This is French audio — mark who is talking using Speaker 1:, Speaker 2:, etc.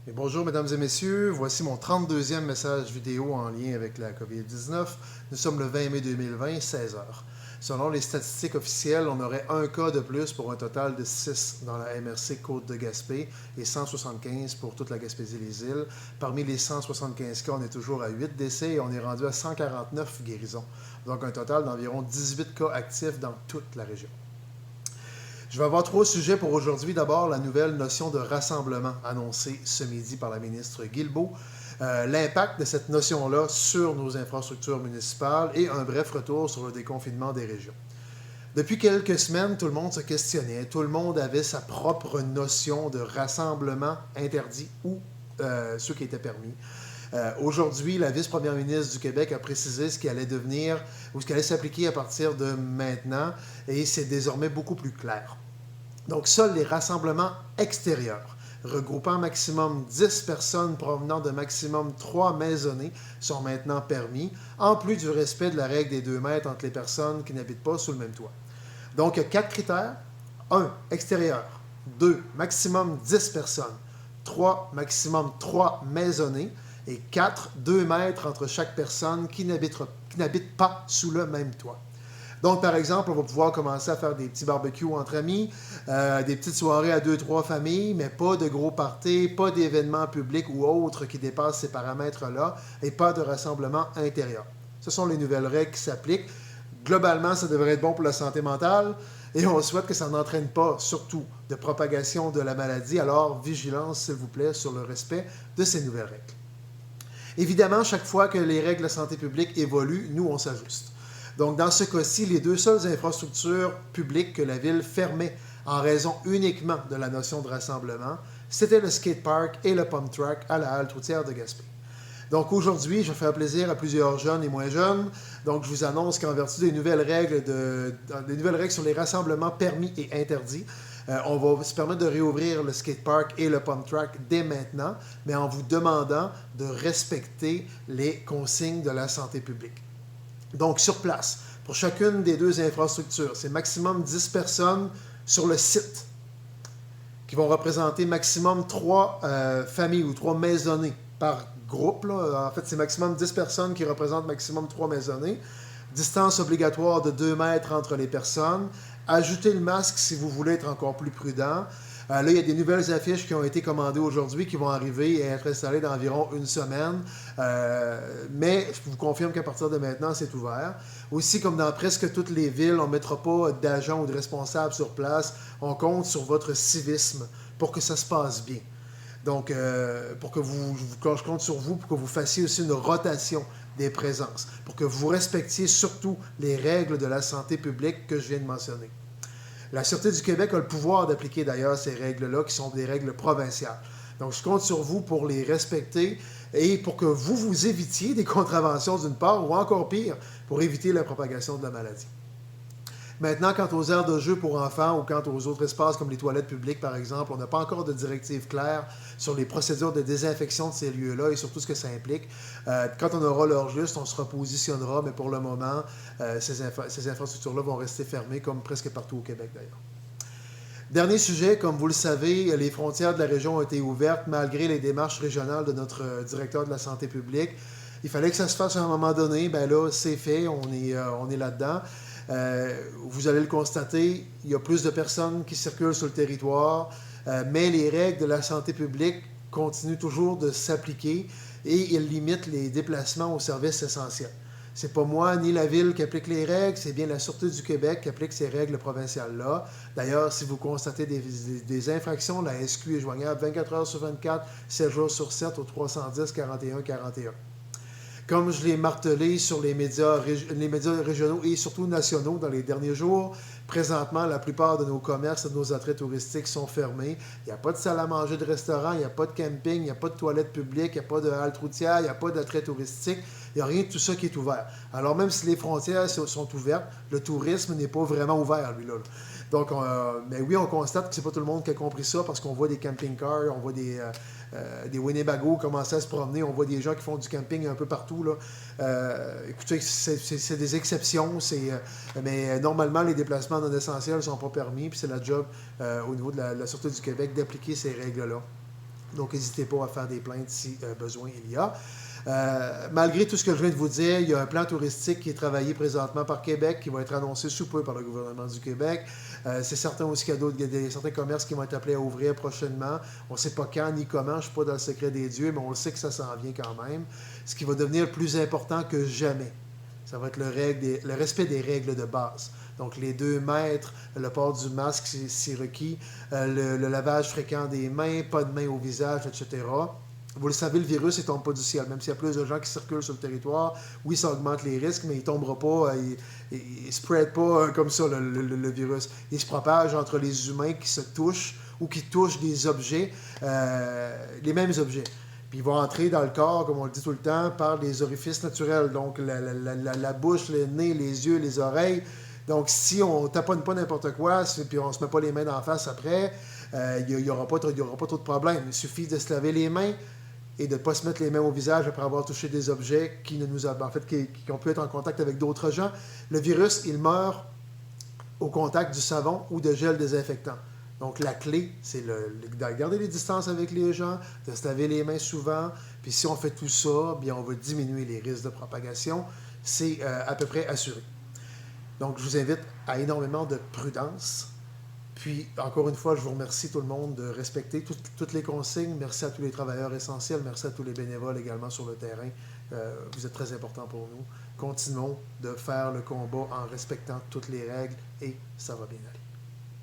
Speaker 1: Et bonjour, mesdames et messieurs. Voici mon 32e message vidéo en lien avec la COVID-19. Nous sommes le 20 mai 2020, 16 heures. Selon les statistiques officielles, on aurait un cas de plus pour un total de 6 dans la MRC Côte de Gaspé et 175 pour toute la Gaspésie-les-Îles. Parmi les 175 cas, on est toujours à 8 décès et on est rendu à 149 guérisons. Donc un total d'environ 18 cas actifs dans toute la région. Je vais avoir trois sujets pour aujourd'hui. D'abord, la nouvelle notion de rassemblement annoncée ce midi par la ministre Guilbeault, l'impact de cette notion-là sur nos infrastructures municipales et un bref retour sur le déconfinement des régions. Depuis quelques semaines, tout le monde se questionnait, tout le monde avait sa propre notion de rassemblement interdit ou ceux qui étaient permis. Aujourd'hui, la vice-première ministre du Québec a précisé ce qui allait devenir ou ce qui allait s'appliquer à partir de maintenant et c'est désormais beaucoup plus clair. Donc, seuls les rassemblements extérieurs, regroupant maximum 10 personnes provenant de maximum 3 maisonnées, sont maintenant permis, en plus du respect de la règle des 2 mètres entre les personnes qui n'habitent pas sous le même toit. Donc, il y a 4 critères. 1. Extérieur. 2. Maximum 10 personnes. 3. Maximum 3 maisonnées. Et 4. 2 mètres entre chaque personne qui n'habite pas sous le même toit. Donc, par exemple, on va pouvoir commencer à faire des petits barbecues entre amis, des petites soirées à 2-3 familles, mais pas de gros parties, pas d'événements publics ou autres qui dépassent ces paramètres-là, et pas de rassemblement intérieur. Ce sont les nouvelles règles qui s'appliquent. Globalement, ça devrait être bon pour la santé mentale, et on souhaite que ça n'entraîne pas, surtout, de propagation de la maladie. Alors, vigilance, s'il vous plaît, sur le respect de ces nouvelles règles. Évidemment, chaque fois que les règles de santé publique évoluent, nous, on s'ajuste. Donc, dans ce cas-ci, les deux seules infrastructures publiques que la ville fermait en raison uniquement de la notion de rassemblement, c'était le skatepark et le pump track à la halte routière de Gaspé. Donc, aujourd'hui, je vais faire plaisir à plusieurs jeunes et moins jeunes. Donc, je vous annonce qu'en vertu des nouvelles règles sur les rassemblements permis et interdits, on va se permettre de réouvrir le skatepark et le pump track dès maintenant, mais en vous demandant de respecter les consignes de la santé publique. Donc, sur place, pour chacune des deux infrastructures, c'est maximum 10 personnes sur le site qui vont représenter maximum 3 familles ou 3 maisonnées par groupe. Là. En fait, c'est maximum 10 personnes qui représentent maximum 3 maisonnées. Distance obligatoire de 2 mètres entre les personnes. Ajoutez le masque si vous voulez être encore plus prudent. Là, il y a des nouvelles affiches qui ont été commandées aujourd'hui qui vont arriver et être installées dans environ une semaine. Mais je vous confirme qu'à partir de maintenant, c'est ouvert. Aussi, comme dans presque toutes les villes, on ne mettra pas d'agents ou de responsables sur place. On compte sur votre civisme pour que ça se passe bien. Donc, pour que je compte sur vous pour que vous fassiez aussi une rotation des présences, pour que vous respectiez surtout les règles de la santé publique que je viens de mentionner. La Sûreté du Québec a le pouvoir d'appliquer d'ailleurs ces règles-là, qui sont des règles provinciales. Donc, je compte sur vous pour les respecter et pour que vous évitiez des contraventions d'une part, ou encore pire, pour éviter la propagation de la maladie. Maintenant, quant aux aires de jeu pour enfants ou quant aux autres espaces comme les toilettes publiques, par exemple, on n'a pas encore de directive claire sur les procédures de désinfection de ces lieux-là et surtout ce que ça implique. Quand on aura l'heure juste, on se repositionnera, mais pour le moment, ces infrastructures-là vont rester fermées, comme presque partout au Québec d'ailleurs. Dernier sujet, comme vous le savez, les frontières de la région ont été ouvertes malgré les démarches régionales de notre directeur de la santé publique. Il fallait que ça se fasse à un moment donné. Ben là, c'est fait, on est là-dedans. Vous allez le constater, il y a plus de personnes qui circulent sur le territoire, mais les règles de la santé publique continuent toujours de s'appliquer et ils limitent les déplacements aux services essentiels. C'est pas moi ni la ville qui applique les règles, c'est bien la Sûreté du Québec qui applique ces règles provinciales-là. D'ailleurs, si vous constatez des infractions, la SQ est joignable 24 heures sur 24, 7 jours sur 7 au 310 41 41. Comme je l'ai martelé sur les médias régionaux et surtout nationaux dans les derniers jours, présentement, la plupart de nos commerces et de nos attraits touristiques sont fermés. Il n'y a pas de salle à manger de restaurant, il n'y a pas de camping, il n'y a pas de toilettes publiques, il n'y a pas de halte routière, il n'y a pas d'attraits touristiques. Il n'y a rien de tout ça qui est ouvert. Alors, même si les frontières sont ouvertes, le tourisme n'est pas vraiment ouvert, lui-là. Donc, mais oui, on constate que c'est pas tout le monde qui a compris ça parce qu'on voit des camping-cars, on voit des Winnebago commencer à se promener, on voit des gens qui font du camping un peu partout. Là. Écoutez, c'est des exceptions, mais normalement, les déplacements non essentiels ne sont pas permis, puis c'est la job au niveau de la Sûreté du Québec d'appliquer ces règles-là. Donc, n'hésitez pas à faire des plaintes si besoin il y a. Malgré tout ce que je viens de vous dire, il y a un plan touristique qui est travaillé présentement par Québec, qui va être annoncé sous peu par le gouvernement du Québec. C'est certain aussi qu'il y a certains commerces qui vont être appelés à ouvrir prochainement. On ne sait pas quand ni comment, je ne suis pas dans le secret des dieux, mais on le sait que ça s'en vient quand même. Ce qui va devenir plus important que jamais, ça va être le respect des règles de base. Donc, les 2 mètres, le port du masque si requis, le lavage fréquent des mains, pas de main au visage, etc. Vous le savez, le virus, il ne tombe pas du ciel. Même s'il y a plus de gens qui circulent sur le territoire, oui, ça augmente les risques, mais il ne tombera pas, il ne spread pas comme ça, le virus. Il se propage entre les humains qui se touchent ou qui touchent des objets, les mêmes objets. Puis il va entrer dans le corps, comme on le dit tout le temps, par les orifices naturels. Donc la bouche, le nez, les yeux, les oreilles. Donc si on ne taponne pas n'importe quoi, puis on ne se met pas les mains d'en face après, il n'y aura pas trop de problème. Il suffit de se laver les mains et de ne pas se mettre les mains au visage après avoir touché des objets qui ont pu être en contact avec d'autres gens. Le virus, il meurt au contact du savon ou de gel désinfectant. Donc, la clé, c'est de garder les distances avec les gens, de se laver les mains souvent. Puis, si on fait tout ça, bien, on va diminuer les risques de propagation. C'est à peu près assuré. Donc, je vous invite à énormément de prudence. Puis, encore une fois, je vous remercie tout le monde de respecter toutes les consignes. Merci à tous les travailleurs essentiels. Merci à tous les bénévoles également sur le terrain. Vous êtes très importants pour nous. Continuons de faire le combat en respectant toutes les règles et ça va bien aller.